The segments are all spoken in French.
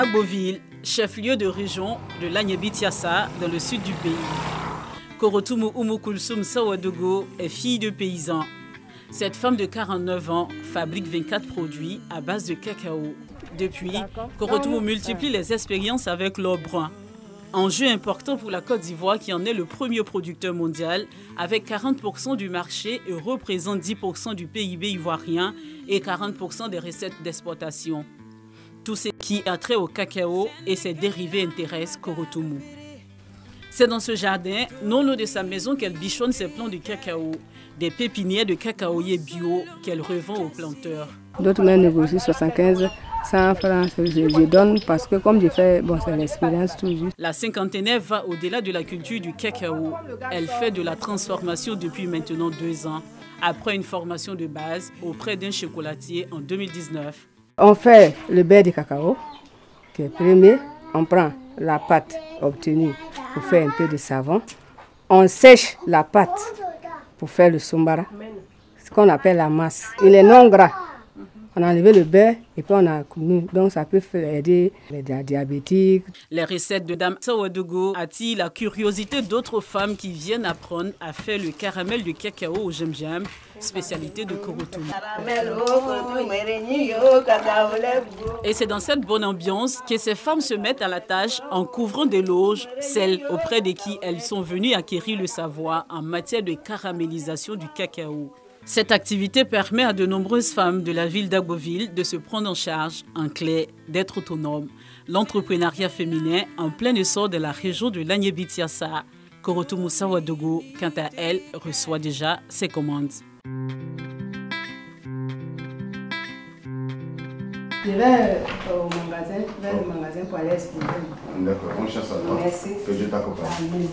Agboville, chef-lieu de région de l'Agnébitiassa, dans le sud du pays. Korotumu Umukulsum Sawadogo est fille de paysan. Cette femme de 49 ans fabrique 24 produits à base de cacao. Depuis, Korotumu multiplie les expériences avec l'or brun. Enjeu important pour la Côte d'Ivoire qui en est le premier producteur mondial avec 40% du marché et représente 10% du PIB ivoirien et 40% des recettes d'exportation. Tout ce qui a trait au cacao et ses dérivés intéresse Korotumu. C'est dans ce jardin, non loin de sa maison, qu'elle bichonne ses plants de cacao, des pépinières de cacaoyers bio qu'elle revend aux planteurs. D'autres me négocient 75, 100 francs, je donne parce que comme j'ai fait, c'est l'expérience toujours. La cinquantenaire va au-delà de la culture du cacao. Elle fait de la transformation depuis maintenant 2 ans, après une formation de base auprès d'un chocolatier en 2019. On fait le beurre de cacao, qui est premier. On prend la pâte obtenue pour faire un peu de savon. On sèche la pâte pour faire le sombara, ce qu'on appelle la masse. Il est non gras. On a enlevé le beurre et puis on a commis. Donc ça peut aider les diabétiques. Les recettes de Dame Sawadogo attirent la curiosité d'autres femmes qui viennent apprendre à faire le caramel de cacao au jem-jem, spécialité de Korotumu. Et c'est dans cette bonne ambiance que ces femmes se mettent à la tâche en couvrant des loges, celles auprès de qui elles sont venues acquérir le savoir en matière de caramélisation du cacao. Cette activité permet à de nombreuses femmes de la ville d'Agboville de se prendre en charge, en clé, d'être autonomes. L'entrepreneuriat féminin en plein essor de la région de l'Agnébitiassa. Korotumu Sawadogo, quant à elle, reçoit déjà ses commandes. Je vais vers le magasin pour aller expliquer. D'accord, on chasse à toi. Merci. Que Dieu t'accompagne.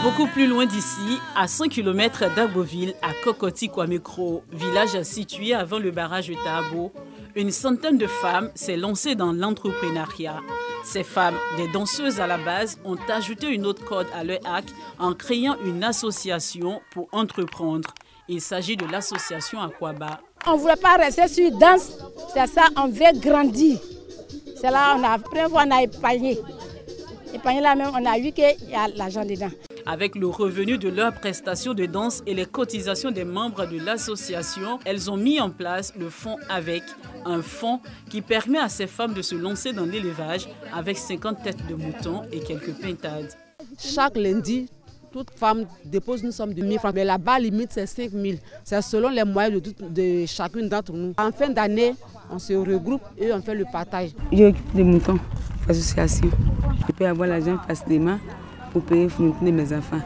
Beaucoup plus loin d'ici, à 100 km d'Agboville, à Kokoti-Kwamekro, village situé avant le barrage de Tabo, une centaine de femmes s'est lancée dans l'entrepreneuriat. Ces femmes, des danseuses à la base, ont ajouté une autre corde à leur arc en créant une association pour entreprendre. Il s'agit de l'association Akwaba. On ne voulait pas rester sur danse, c'est ça, on veut grandir. C'est là on a épargné. Épargné là même, on a vu qu'il y a l'argent dedans. Avec le revenu de leurs prestations de danse et les cotisations des membres de l'association, elles ont mis en place le fonds avec, un fonds qui permet à ces femmes de se lancer dans l'élevage avec 50 têtes de moutons et quelques pintades. Chaque lundi, toute femme dépose une somme de 1 000 francs. Mais la bas limite, c'est 5 000. C'est selon les moyens de chacune d'entre nous. En fin d'année, on se regroupe et on fait le partage. J'occupe des moutons, association. Je peux avoir l'argent facilement pour payer mes enfants.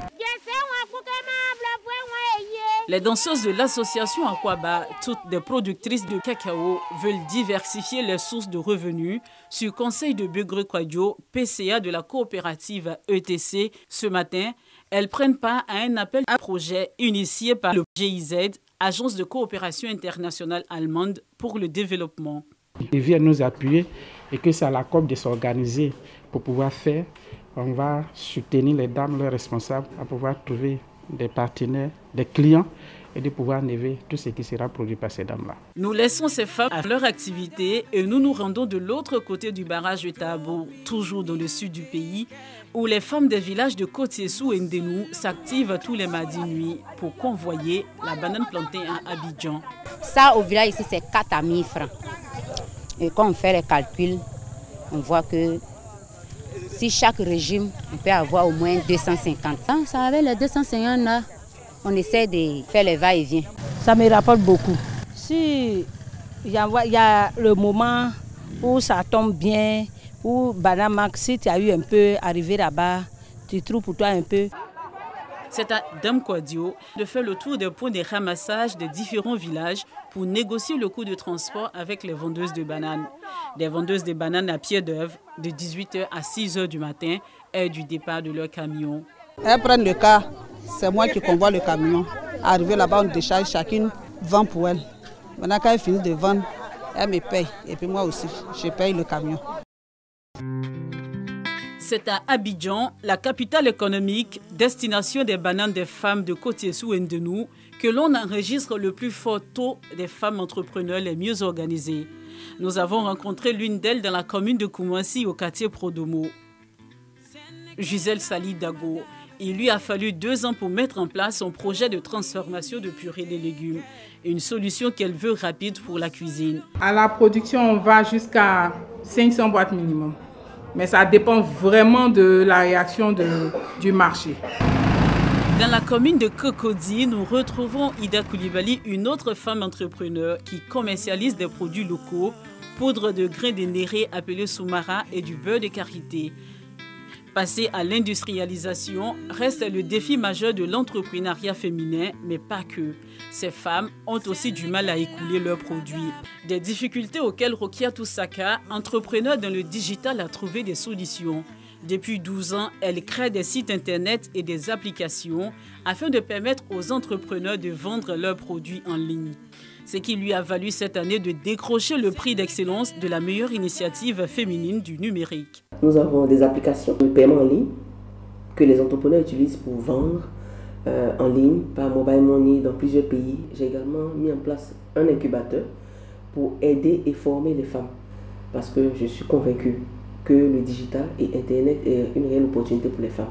Les danseuses de l'association Akwaba, toutes des productrices de cacao, veulent diversifier les sources de revenus. Sur conseil de Begré Kwadjo, PCA de la coopérative ETC, ce matin, elles prennent part à un appel à projet initié par le GIZ, Agence de coopération internationale allemande pour le développement. Ils viennent nous appuyer et que c'est à la COP de s'organiser pour pouvoir faire. On va soutenir les dames, leurs responsables, à pouvoir trouver des partenaires, des clients et de pouvoir enlever tout ce qui sera produit par ces dames-là. Nous laissons ces femmes à leur activité et nous nous rendons de l'autre côté du barrage de Tabo, toujours dans le sud du pays, où les femmes des villages de Kotiessou et Ndenou s'activent tous les mardis nuit pour convoyer la banane plantée à Abidjan. Ça, au village ici, c'est 4 à 1000 francs. Et quand on fait les calculs, on voit que si chaque régime, on peut avoir au moins 250. Ça, avec les 250 là, on essaie de faire les va-et-vient. Ça me rapporte beaucoup. Si il y a le moment où ça tombe bien, où si tu as eu un peu arrivé là-bas, tu trouves pour toi un peu. C'est à Dame Kwadio de faire le tour des points de ramassage des différents villages pour négocier le coût de transport avec les vendeuses de bananes. Des vendeuses de bananes à pied d'œuvre de 18h à 6h du matin et du départ de leur camion. Elles prennent le car, c'est moi qui convoie le camion. Arrivé là-bas, on décharge chacune, vend pour elle. Maintenant, quand elle finit de vendre, Elle me paye et puis moi aussi, je paye le camion. C'est à Abidjan, la capitale économique, destination des bananes des femmes de Côte-Sou et Ndenou, que l'on enregistre le plus fort taux des femmes entrepreneurs les mieux organisées. Nous avons rencontré l'une d'elles dans la commune de Koumassi au quartier Prodomo. Gisèle Sali Dago. Il lui a fallu 2 ans pour mettre en place son projet de transformation de purée de légumes. Une solution qu'elle veut rapide pour la cuisine. À la production, on va jusqu'à 500 boîtes minimum. Mais ça dépend vraiment de la réaction du marché. Dans la commune de Cocody, nous retrouvons Ida Koulibaly, une autre femme entrepreneur qui commercialise des produits locaux, poudre de grains de néré appelé soumara et du beurre de karité. Passer à l'industrialisation reste le défi majeur de l'entrepreneuriat féminin, mais pas que. Ces femmes ont aussi du mal à écouler leurs produits. Des difficultés auxquelles Rokia Toussaka, entrepreneur dans le digital, a trouvé des solutions. Depuis 12 ans, elle crée des sites internet et des applications afin de permettre aux entrepreneurs de vendre leurs produits en ligne. Ce qui lui a valu cette année de décrocher le prix d'excellence de la meilleure initiative féminine du numérique. Nous avons des applications de paiement en ligne que les entrepreneurs utilisent pour vendre en ligne par mobile money dans plusieurs pays. J'ai également mis en place un incubateur pour aider et former les femmes parce que je suis convaincue que le digital et Internet est une réelle opportunité pour les femmes.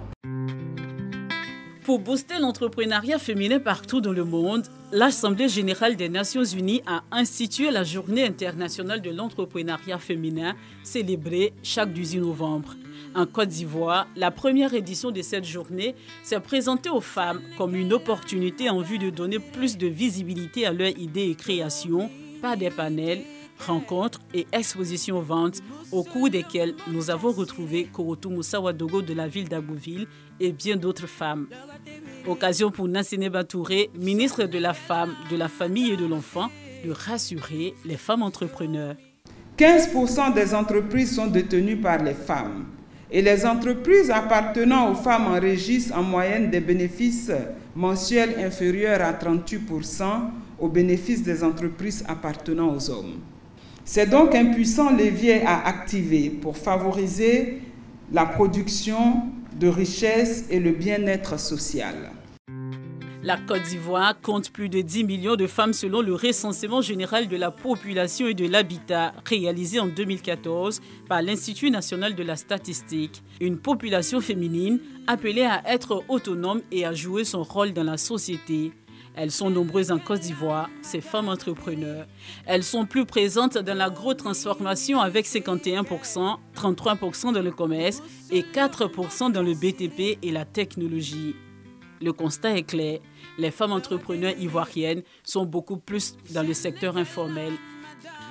Pour booster l'entrepreneuriat féminin partout dans le monde, l'Assemblée générale des Nations unies a institué la Journée internationale de l'entrepreneuriat féminin, célébrée chaque 18 novembre. En Côte d'Ivoire, la première édition de cette journée s'est présentée aux femmes comme une opportunité en vue de donner plus de visibilité à leurs idées et créations par des panels, rencontres et expositions-ventes au cours desquelles nous avons retrouvé Korotou Sawadogo de la ville d'Abouville et bien d'autres femmes. Occasion pour Nassine Batouré, ministre de la Femme, de la Famille et de l'Enfant, de rassurer les femmes entrepreneurs. 15% des entreprises sont détenues par les femmes et les entreprises appartenant aux femmes enregistrent en moyenne des bénéfices mensuels inférieurs à 38% aux bénéfices des entreprises appartenant aux hommes. C'est donc un puissant levier à activer pour favoriser la production de richesses et le bien-être social. La Côte d'Ivoire compte plus de 10 millions de femmes selon le recensement général de la population et de l'habitat réalisé en 2014 par l'Institut national de la statistique. Une population féminine appelée à être autonome et à jouer son rôle dans la société. Elles sont nombreuses en Côte d'Ivoire, ces femmes entrepreneurs. Elles sont plus présentes dans l'agro-transformation avec 51%, 33% dans le commerce et 4% dans le BTP et la technologie. Le constat est clair, les femmes entrepreneurs ivoiriennes sont beaucoup plus dans le secteur informel.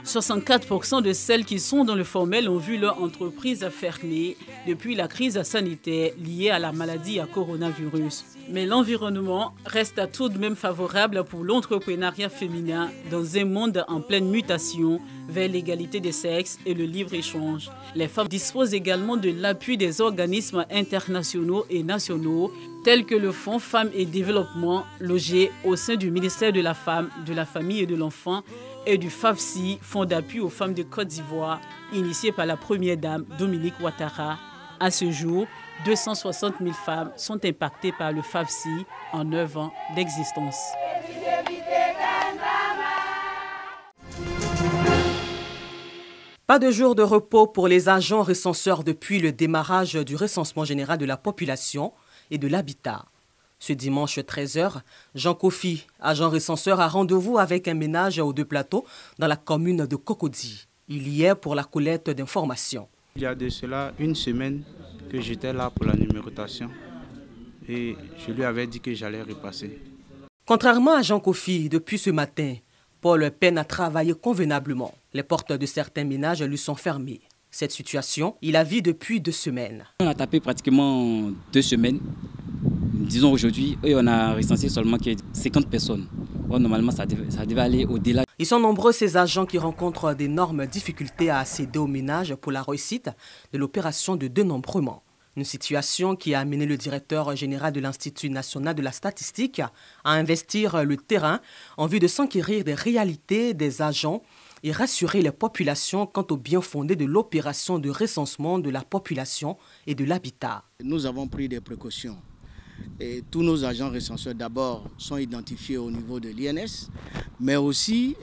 64% de celles qui sont dans le formel ont vu leur entreprise fermer depuis la crise sanitaire liée à la maladie à coronavirus. Mais l'environnement reste tout de même favorable pour l'entrepreneuriat féminin dans un monde en pleine mutation vers l'égalité des sexes et le libre-échange. Les femmes disposent également de l'appui des organismes internationaux et nationaux tels que le Fonds Femmes et Développement, logé au sein du ministère de la Femme, de la Famille et de l'Enfant, et du FAFSI, Fonds d'appui aux femmes de Côte d'Ivoire, initié par la première dame Dominique Ouattara. À ce jour, 260 000 femmes sont impactées par le FAFSI en 9 ans d'existence. Pas de jour de repos pour les agents recenseurs depuis le démarrage du recensement général de la population et de l'habitat. Ce dimanche 13h, Jean Kofi, agent recenseur, a rendez-vous avec un ménage aux 2 plateaux dans la commune de Cocody. Il y est pour la collecte d'informations. Il y a de cela 1 semaine que j'étais là pour la numérotation et je lui avais dit que j'allais repasser. Contrairement à Jean Kofi, depuis ce matin, Paul peine à travailler convenablement. Les portes de certains ménages lui sont fermées. Cette situation, il la vit depuis 2 semaines. On a tapé pratiquement 2 semaines. Disons aujourd'hui, on a recensé seulement 50 personnes. Bon, normalement, ça devait aller au-delà. Ils sont nombreux ces agents qui rencontrent d'énormes difficultés à accéder aux ménages pour la réussite de l'opération de dénombrement. Une situation qui a amené le directeur général de l'Institut national de la statistique à investir le terrain en vue de s'enquérir des réalités des agents et rassurer les populations quant au bien fondé de l'opération de recensement de la population et de l'habitat. Nous avons pris des précautions. Et tous nos agents recenseurs d'abord sont identifiés au niveau de l'INS, mais aussi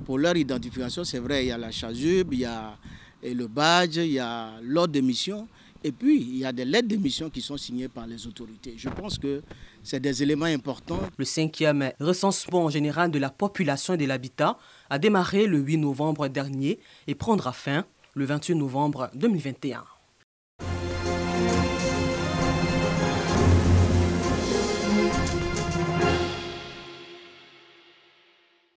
pour leur identification, c'est vrai, il y a la chasuble, il y a le badge, il y a l'ordre de mission, et puis il y a des lettres de mission qui sont signées par les autorités. Je pense que c'est des éléments importants. Le 5e recensement général de la population et de l'habitat a démarré le 8 novembre dernier et prendra fin le 28 novembre 2021.